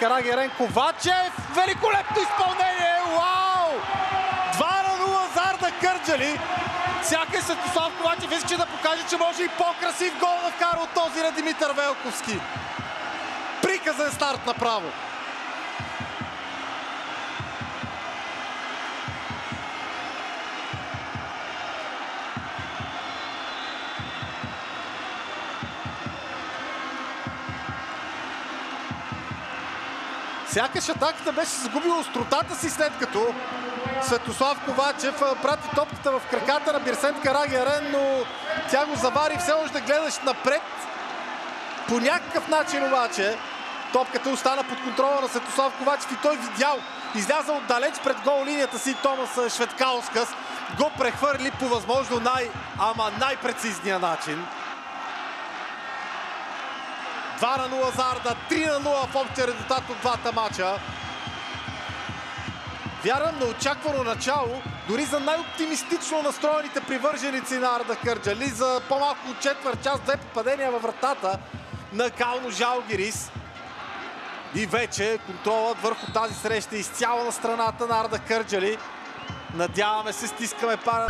Карагерен. Ковачев! Великолепно изпълнение! Вау! 2-0 за Арда Кърджали. Сякаш Светослав Ковачев иска да покаже, че може и по-красив гол да вкара от този на Димитър Велковски. Приказен старт направо. Сякаш атаката беше загубила остротата си, след като Светослав Ковачев прати топката в краката на Бирсент Карагерен, но тя го завари. Все още гледаш напред. По някакъв начин обаче топката остана под контрола на Светослав Ковачев и той видял, излязал далеч пред гол линията си Томас Шветкаускас, го прехвърли по възможно най-прецизния начин. 2-0 за Арда, 3-0 в общия резултат от двата мача. Вярвам на очаквано начало, дори за най-оптимистично настроените привърженици на Арда Кърджали. За по-малко от четвърт час, 2 попадения във вратата на Кално Жалгирис. И вече контролът върху тази среща изцяло на страната на Арда Кърджали. Надяваме се, стискаме пара.